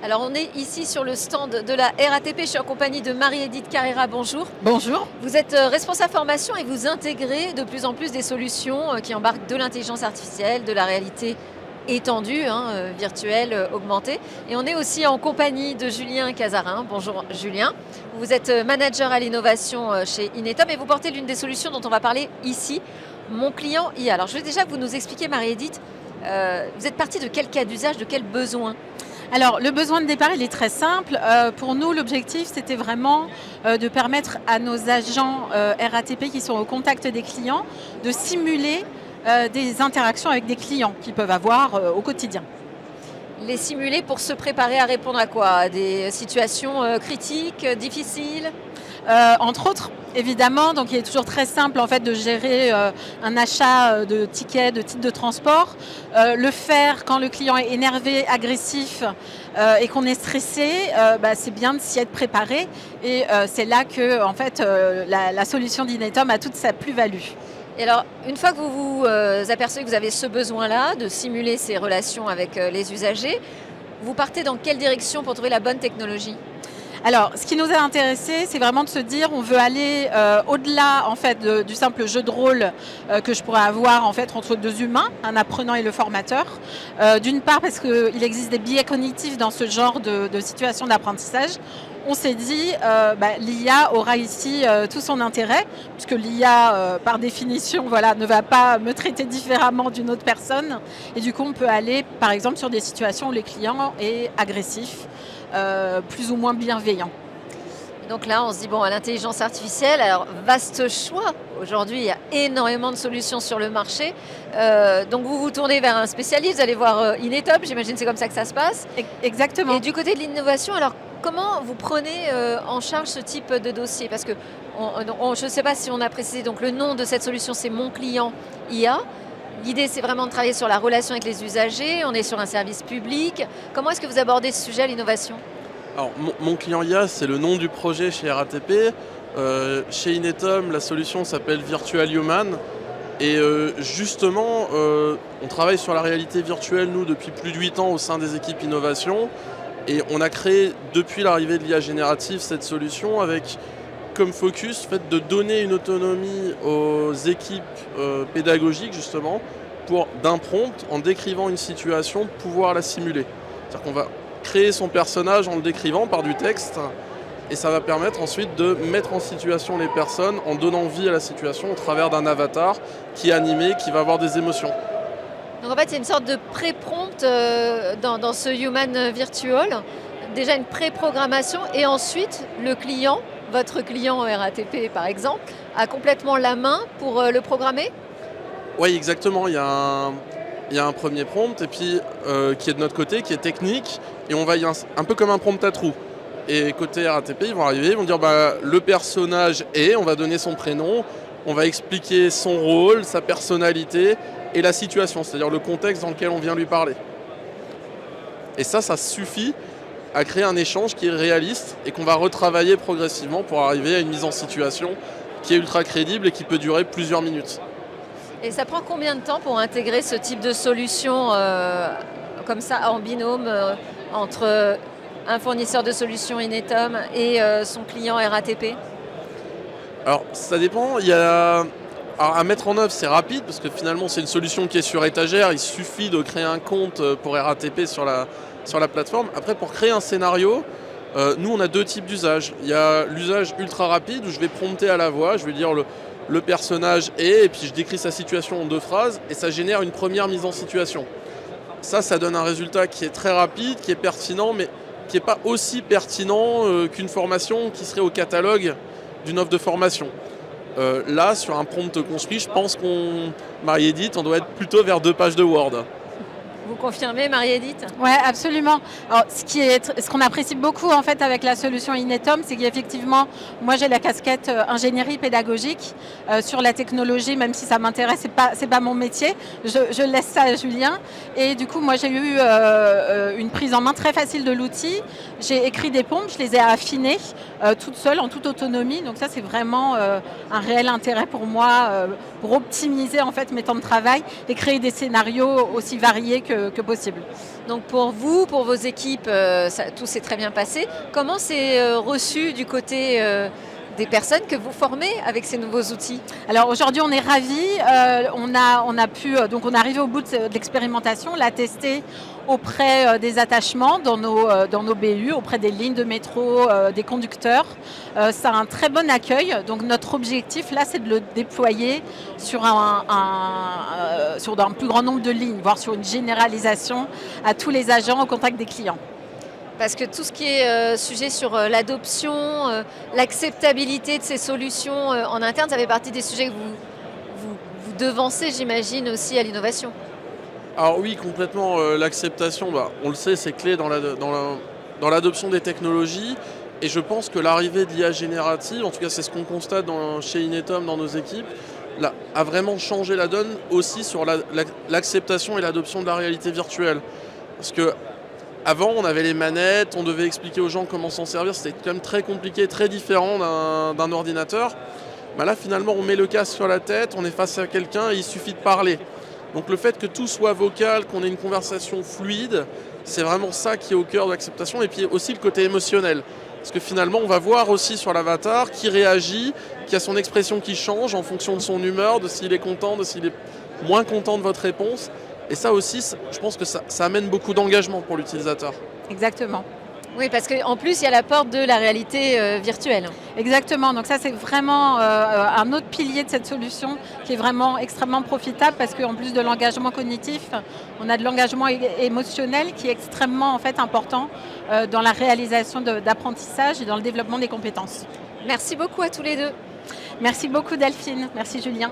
Alors on est ici sur le stand de la RATP, je suis en compagnie de Marie-Édith Carrera, bonjour. Bonjour. Vous êtes responsable formation et vous intégrez de plus en plus des solutions qui embarquent de l'intelligence artificielle, de la réalité étendue, virtuelle, augmentée. Et on est aussi en compagnie de Julien Cazarin. Bonjour Julien. Vous êtes manager à l'innovation chez Inetom et vous portez l'une des solutions dont on va parler ici, Mon client IA. Alors je veux déjà que vous nous expliquiez, Marie-Édith, vous êtes partie de quel cas d'usage, de quel besoin? Alors, le besoin de départ, il est très simple. Pour nous, l'objectif, c'était vraiment de permettre à nos agents RATP qui sont au contact des clients de simuler des interactions avec des clients qu'ils peuvent avoir au quotidien. Les simuler pour se préparer à répondre à quoi? À des situations critiques, difficiles? Entre autres, évidemment, donc il est toujours très simple en fait de gérer un achat de tickets, de titres de transport. Le faire quand le client est énervé, agressif et qu'on est stressé, c'est bien de s'y être préparé. Et c'est là que en fait, la solution d'Inetom a toute sa plus-value. Et alors, une fois que vous vous apercevez que vous avez ce besoin-là de simuler ces relations avec les usagers, vous partez dans quelle direction pour trouver la bonne technologie? Alors, ce qui nous a intéressé, c'est vraiment de se dire, on veut aller au-delà en fait du simple jeu de rôle que je pourrais avoir en fait entre deux humains, un apprenant et le formateur. D'une part parce qu'il existe des biais cognitifs dans ce genre de situation d'apprentissage. On s'est dit, l'IA aura ici tout son intérêt, puisque l'IA, par définition, ne va pas me traiter différemment d'une autre personne. Et du coup, on peut aller, par exemple, sur des situations où les clients est agressif, plus ou moins bienveillant. Donc là, on se dit, à l'intelligence artificielle, alors vaste choix. Aujourd'hui, il y a énormément de solutions sur le marché. Donc vous vous tournez vers un spécialiste, vous allez voir Inetom, j'imagine que c'est comme ça que ça se passe. Exactement. Et du côté de l'innovation, alors comment vous prenez en charge ce type de dossier? Parce que je ne sais pas si on a précisé, donc le nom de cette solution, c'est Mon client IA. L'idée, c'est vraiment de travailler sur la relation avec les usagers. On est sur un service public. Comment est-ce que vous abordez ce sujet à l'innovation? Alors, mon client IA, c'est le nom du projet chez RATP. Chez Inetom, la solution s'appelle Virtual Human. Et justement, on travaille sur la réalité virtuelle, nous, depuis plus de 8 ans au sein des équipes innovation. Et on a créé, depuis l'arrivée de l'IA générative, cette solution avec comme focus fait de donner une autonomie aux équipes pédagogiques, justement, pour d'un prompt, en décrivant une situation, pouvoir la simuler. C'est-à-dire qu'on va créer son personnage en le décrivant par du texte, et ça va permettre ensuite de mettre en situation les personnes en donnant vie à la situation au travers d'un avatar qui est animé, qui va avoir des émotions. Donc en fait, il y a une sorte de pré-prompt dans ce Human Virtual, déjà une pré-programmation, et ensuite le client, votre client RATP par exemple, a complètement la main pour le programmer? Oui, exactement. Il y a un premier prompt et puis qui est de notre côté, qui est technique, et on va un peu comme un prompt à trous. Et côté RATP, ils vont arriver, ils vont dire le personnage est, on va donner son prénom, on va expliquer son rôle, sa personnalité et la situation, c'est-à-dire le contexte dans lequel on vient lui parler. Et ça suffit à créer un échange qui est réaliste et qu'on va retravailler progressivement pour arriver à une mise en situation qui est ultra crédible et qui peut durer plusieurs minutes. Et ça prend combien de temps pour intégrer ce type de solution comme ça en binôme entre un fournisseur de solutions Inetom et son client RATP? Alors ça dépend, alors, à mettre en œuvre c'est rapide parce que finalement c'est une solution qui est sur étagère, il suffit de créer un compte pour RATP sur la plateforme. Après pour créer un scénario, nous on a deux types d'usages. Il y a l'usage ultra rapide où je vais prompter à la voix, je vais dire le personnage est, et puis je décris sa situation en 2 phrases et ça génère une première mise en situation. Ça donne un résultat qui est très rapide, qui est pertinent, mais qui n'est pas aussi pertinent qu'une formation qui serait au catalogue d'une offre de formation. Là, sur un prompt construit, je pense Marie-Édith, on doit être plutôt vers 2 pages de Word. Vous confirmez, Marie-Édith? Oui, absolument. Alors, ce qu'on apprécie beaucoup en fait avec la solution Inetom, c'est qu'effectivement, moi j'ai la casquette ingénierie pédagogique sur la technologie, même si ça m'intéresse, c'est pas mon métier. Je laisse ça à Julien. Et du coup, moi j'ai eu une prise en main très facile de l'outil. J'ai écrit des prompts, je les ai affinés toute seule, en toute autonomie. Donc ça, c'est vraiment un réel intérêt pour moi pour optimiser en fait mes temps de travail et créer des scénarios aussi variés que que possible. Donc pour vous, pour vos équipes, tout s'est très bien passé. Comment c'est reçu du côté des personnes que vous formez avec ces nouveaux outils? Alors aujourd'hui, on est ravis. On est arrivé au bout de l'expérimentation, l'a testé auprès des attachements dans nos BU, auprès des lignes de métro, des conducteurs. Ça a un très bon accueil. Donc notre objectif là, c'est de le déployer sur sur un plus grand nombre de lignes, voire sur une généralisation à tous les agents au contact des clients. Parce que tout ce qui est sujet sur l'adoption, l'acceptabilité de ces solutions en interne, ça fait partie des sujets que vous devancez, j'imagine, aussi à l'innovation. Alors oui, complètement, l'acceptation, on le sait, c'est clé dans l'adoption des technologies. Et je pense que l'arrivée de l'IA générative, en tout cas c'est ce qu'on constate chez Inetum, dans nos équipes, a vraiment changé la donne aussi sur l'acceptation et l'adoption de la réalité virtuelle. Parce que avant, on avait les manettes, on devait expliquer aux gens comment s'en servir, c'était quand même très compliqué, très différent d'un ordinateur. Là, finalement, on met le casque sur la tête, on est face à quelqu'un et il suffit de parler. Donc le fait que tout soit vocal, qu'on ait une conversation fluide, c'est vraiment ça qui est au cœur de l'acceptation. Et puis aussi le côté émotionnel. Parce que finalement, on va voir aussi sur l'avatar qui réagit, qui a son expression qui change en fonction de son humeur, de s'il est content, de s'il est moins content de votre réponse. Et ça aussi, je pense que ça amène beaucoup d'engagement pour l'utilisateur. Exactement. Oui, parce qu'en plus, il y a l'apport de la réalité virtuelle. Exactement. Donc ça, c'est vraiment un autre pilier de cette solution qui est vraiment extrêmement profitable parce qu'en plus de l'engagement cognitif, on a de l'engagement émotionnel qui est extrêmement en fait, important dans la réalisation d'apprentissage et dans le développement des compétences. Merci beaucoup à tous les deux. Merci beaucoup Delphine. Merci Julien.